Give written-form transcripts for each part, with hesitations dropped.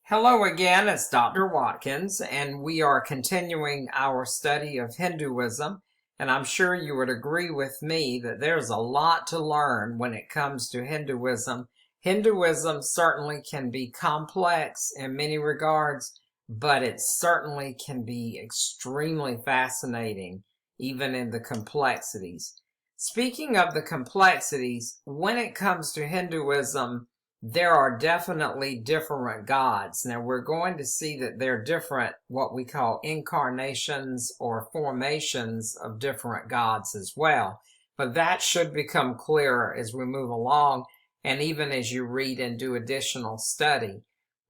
Hello again, it's Dr. Watkins, and we are continuing our study of Hinduism. And I'm sure you would agree with me that there's a lot to learn when it comes to Hinduism. Hinduism certainly can be complex in many regards, but it certainly can be extremely fascinating, even in the complexities. Speaking of the complexities, when it comes to Hinduism, there are definitely different gods. Now we're going to see that they're different, what we call incarnations or formations of different gods as well. But that should become clearer as we move along and even as you read and do additional study.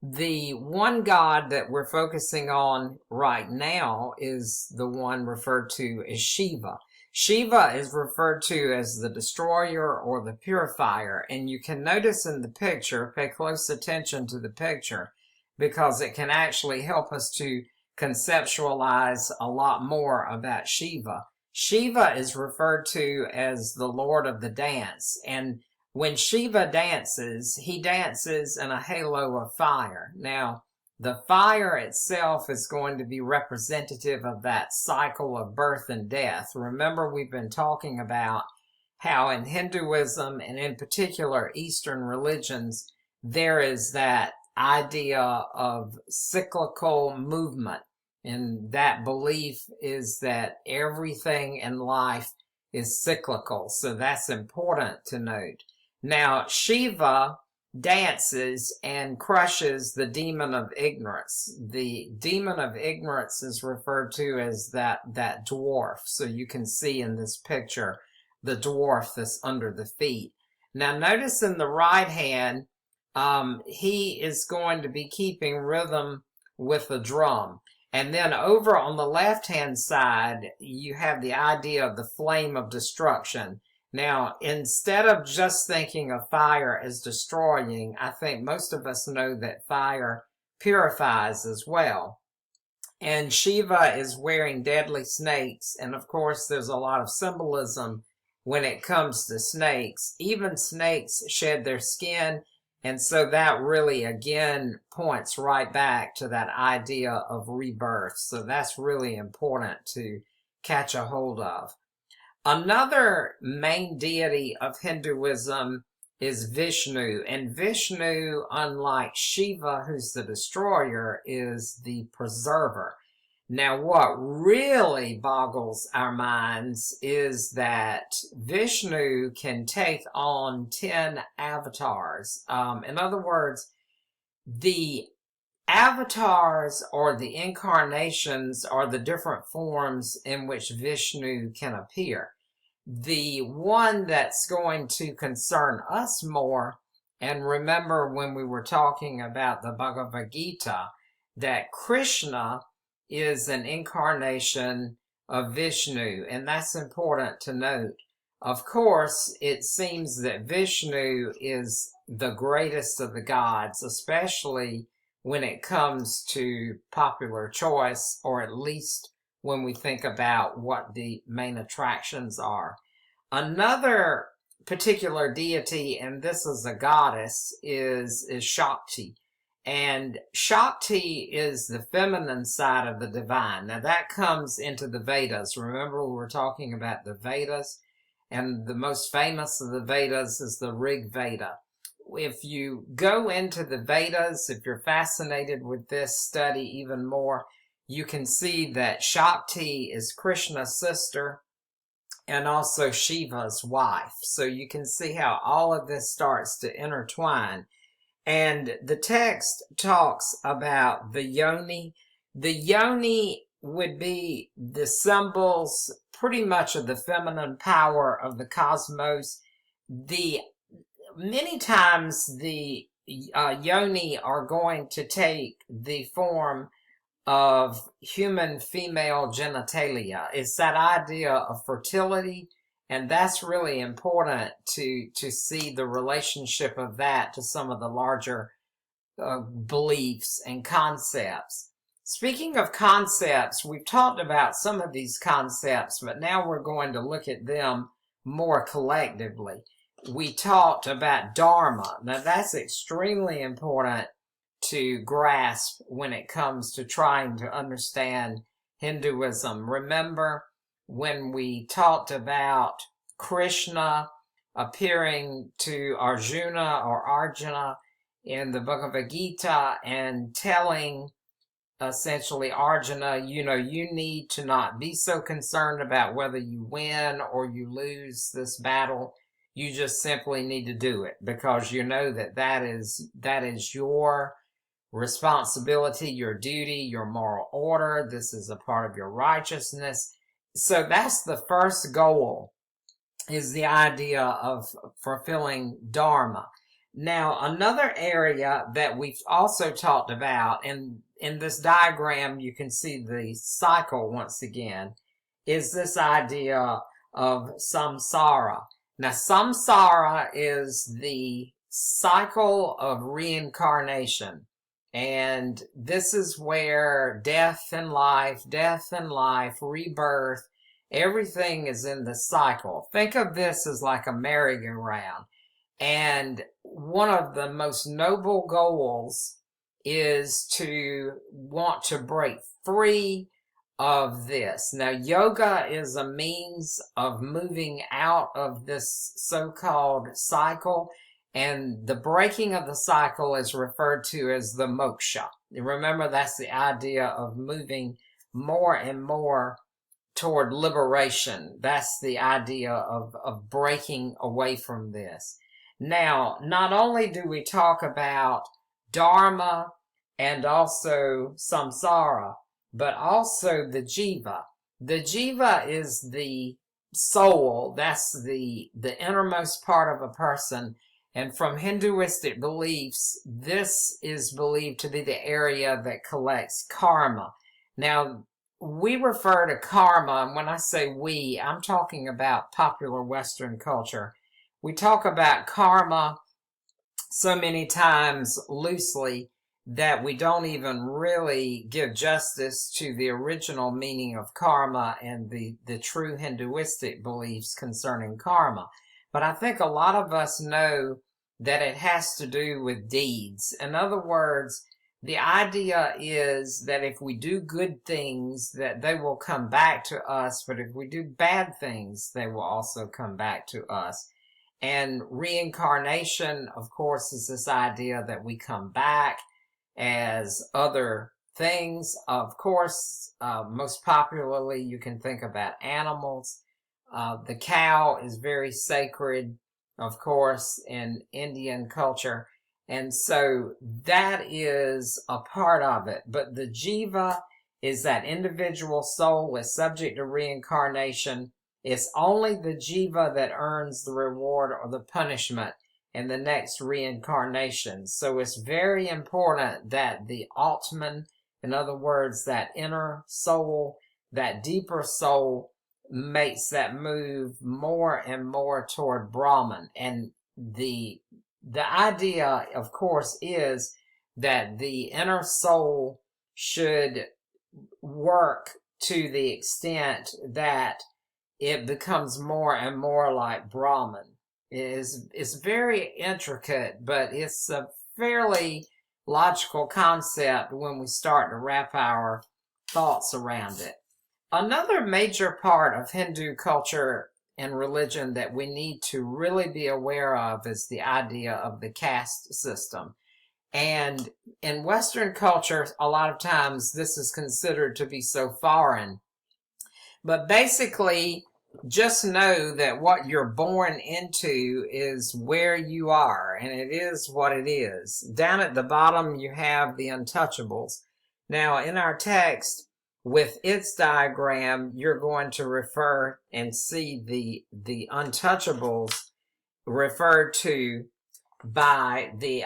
The one god that we're focusing on right now is the one referred to as Shiva. Shiva is referred to as the destroyer or the purifier, and you can notice in the picture, pay close attention to the picture, because it can actually help us to conceptualize a lot more about Shiva. Shiva is referred to as the Lord of the dance, and when Shiva dances, he dances in a halo of fire. Now, the fire itself is going to be representative of that cycle of birth and death. Remember, we've been talking about how in Hinduism, and in particular Eastern religions, there is that idea of cyclical movement. And that belief is that everything in life is cyclical. So that's important to note. Now, Shiva dances and crushes the demon of ignorance. The demon of ignorance is referred to as that dwarf. So you can see in this picture the dwarf that's under the feet. Now notice in the right hand, he is going to be keeping rhythm with the drum. And then over on the left hand side, you have the idea of the flame of destruction. Now, instead of just thinking of fire as destroying, I think most of us know that fire purifies as well. And Shiva is wearing deadly snakes, and of course there's a lot of symbolism when it comes to snakes. Even snakes shed their skin, and so that really again points right back to that idea of rebirth. So that's really important to catch a hold of. Another main deity of Hinduism is Vishnu, and Vishnu, unlike Shiva, who's the destroyer, is the preserver. Now, what really boggles our minds is that Vishnu can take on 10 avatars. In other words, the avatars or the incarnations are the different forms in which Vishnu can appear. The one that's going to concern us more, and remember when we were talking about the Bhagavad Gita, that Krishna is an incarnation of Vishnu, and that's important to note. Of course, it seems that Vishnu is the greatest of the gods, especially when it comes to popular choice, or at least when we think about what the main attractions are. Another particular deity, and this is a goddess, is Shakti. And Shakti is the feminine side of the divine. Now that comes into the Vedas. Remember, we were talking about the Vedas, and the most famous of the Vedas is the Rig Veda. If you go into the Vedas, if you're fascinated with this study even more, you can see that Shakti is Krishna's sister and also Shiva's wife. So you can see how all of this starts to intertwine. And the text talks about the yoni. The yoni would be the symbols pretty much of the feminine power of the cosmos. Many times the yoni are going to take the form of human female genitalia. It's that idea of fertility, and that's really important to see the relationship of that to some of the larger beliefs and concepts. Speaking of concepts, we've talked about some of these concepts, but now we're going to look at them more collectively. We talked about Dharma. Now that's extremely important to grasp when it comes to trying to understand Hinduism. Remember when we talked about Krishna appearing to Arjuna in the Bhagavad Gita and telling essentially Arjuna, you need to not be so concerned about whether you win or you lose this battle. You just simply need to do it because you know that is your responsibility, your duty, your moral order. This is a part of your righteousness. So that's the first goal, is the idea of fulfilling Dharma. Now, another area that we've also talked about, and in this diagram you can see the cycle once again, is this idea of samsara. Now, samsara is the cycle of reincarnation. And this is where death and life, rebirth, everything is in the cycle. Think of this as like a merry-go-round. And one of the most noble goals is to want to break free of this. Now, yoga is a means of moving out of this so-called cycle, and the breaking of the cycle is referred to as the moksha. Remember, that's the idea of moving more and more toward liberation. That's the idea of breaking away from this. Now, not only do we talk about Dharma and also samsara, but also the jiva. The jiva is the soul. That's the innermost part of a person. And from Hinduistic beliefs, this is believed to be the area that collects karma. Now, we refer to karma, and when I say we, I'm talking about popular Western culture. We talk about karma so many times loosely that we don't even really give justice to the original meaning of karma and the true Hinduistic beliefs concerning karma. But I think a lot of us know that it has to do with deeds. In other words, the idea is that if we do good things, that they will come back to us, but if we do bad things, they will also come back to us. And reincarnation, of course, is this idea that we come back as other things. Of course, most popularly, you can think about animals. The cow is very sacred, of course, in Indian culture. And so that is a part of it. But the jiva is that individual soul is subject to reincarnation. It's only the jiva that earns the reward or the punishment in the next reincarnation. So it's very important that the Atman, in other words, that inner soul, that deeper soul, makes that move more and more toward Brahman. And the idea, of course, is that the inner soul should work to the extent that it becomes more and more like Brahman. It's very intricate, but it's a fairly logical concept when we start to wrap our thoughts around it. Another major part of Hindu culture and religion that we need to really be aware of is the idea of the caste system. And in Western culture, a lot of times this is considered to be so foreign. But basically, just know that what you're born into is where you are, and it is what it is. Down at the bottom, you have the untouchables. Now, in our text, with its diagram, you're going to refer and see the untouchables referred to by the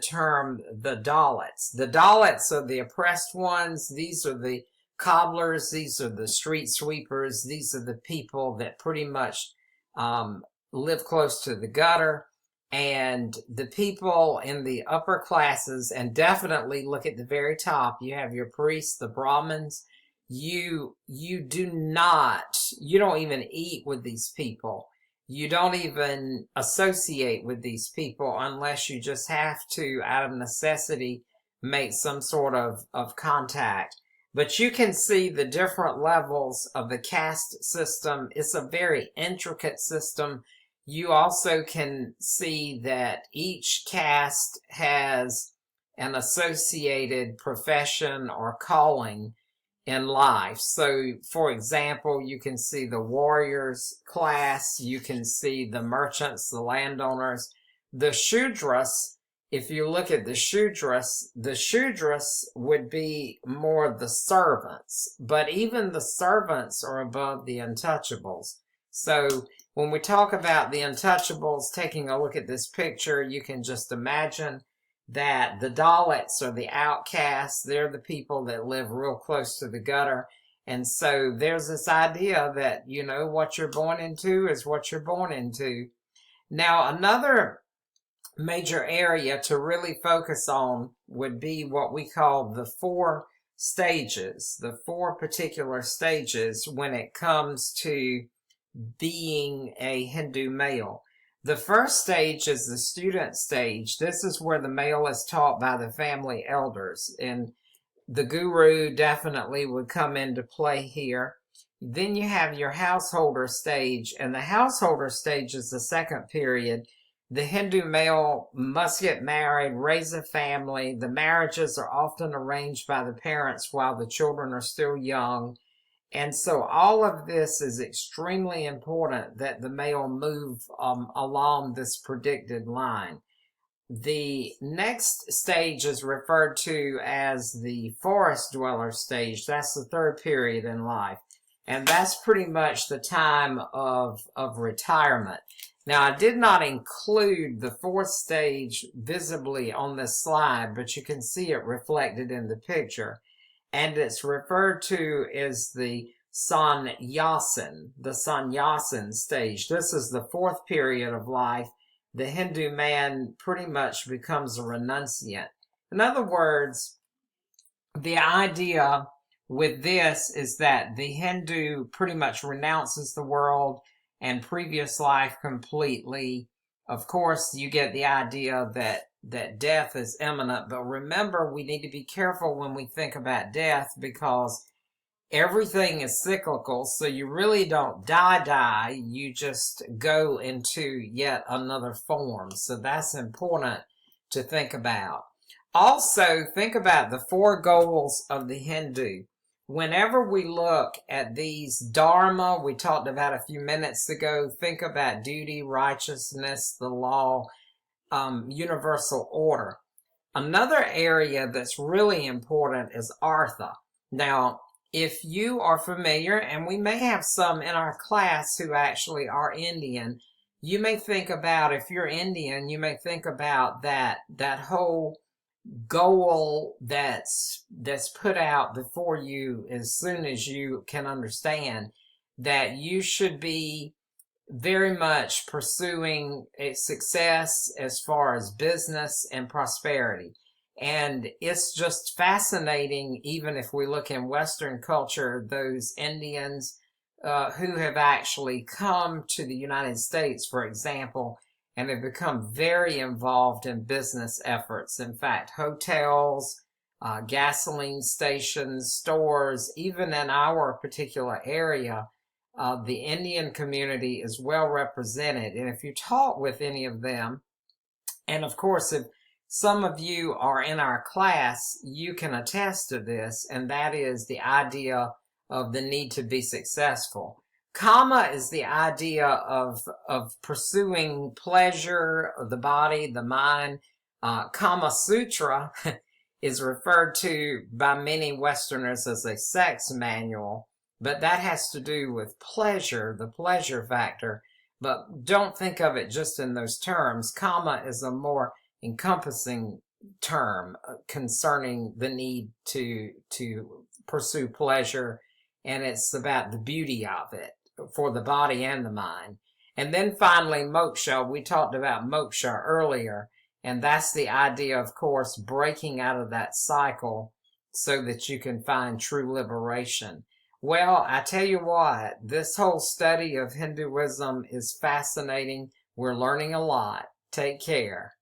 term the Dalits. The Dalits are the oppressed ones. These are the cobblers. These are the street sweepers. These are the people that pretty much live close to the gutter. And the people in the upper classes, and definitely look at the very top, you have your priests, the Brahmins. You don't even eat with these people. You don't even associate with these people unless you just have to out of necessity make some sort of contact. But you can see the different levels of the caste system. It's a very intricate system. You also can see that each caste has an associated profession or calling in life. So, for example, you can see the warriors class, you can see the merchants, the landowners, the Shudras. If you look at the Shudras would be more the servants, but even the servants are above the untouchables. So when we talk about the untouchables, taking a look at this picture, you can just imagine that the Dalits are the outcasts. They're the people that live real close to the gutter. And so there's this idea that, you know, what you're born into is what you're born into. Now, another major area to really focus on would be what we call the 4 stages, the 4 particular stages when it comes to being a Hindu male. The first stage is the student stage. This is where the male is taught by the family elders, and the guru definitely would come into play here. Then you have your householder stage, and the householder stage is the second period. The Hindu male must get married, raise a family. The marriages are often arranged by the parents while the children are still young. And so all of this is extremely important that the male move along this predicted line. The next stage is referred to as the forest dweller stage. That's the third period in life. And that's pretty much the time of retirement. Now, I did not include the 4th stage visibly on this slide, but you can see it reflected in the picture. And it's referred to as the sannyasin stage. This is the 4th period of life. The Hindu man pretty much becomes a renunciant. In other words, the idea with this is that the Hindu pretty much renounces the world and previous life completely. Of course, you get the idea that death is imminent, but remember, we need to be careful when we think about death because everything is cyclical, so you really don't die, you just go into yet another form. So that's important to think about. Also, think about the 4 goals of the Hindu. Whenever we look at these dharma we talked about a few minutes ago, think about duty, righteousness, the law, universal order. Another area that's really important is artha. Now, if you are familiar, and we may have some in our class who actually are Indian, you may think about, if you're Indian, you may think about that whole goal that's put out before you as soon as you can understand that you should be very much pursuing a success as far as business and prosperity. And it's just fascinating, even if we look in Western culture, those Indians who have actually come to the United States, for example, and have become very involved in business efforts. In fact, hotels, gasoline stations, stores, even in our particular area, the Indian community is well represented. And if you talk with any of them, and of course, if some of you are in our class, you can attest to this, and that is the idea of the need to be successful. Kama is the idea of pursuing pleasure of the body, the mind. Kama Sutra is referred to by many Westerners as a sex manual, but that has to do with pleasure, the pleasure factor. But don't think of it just in those terms. Kama is a more encompassing term concerning the need to pursue pleasure, and it's about the beauty of it for the body and the mind. And then finally, moksha. We talked about moksha earlier, and that's the idea, of course, breaking out of that cycle so that you can find true liberation. Well, I tell you what, this whole study of Hinduism is fascinating. We're learning a lot. Take care.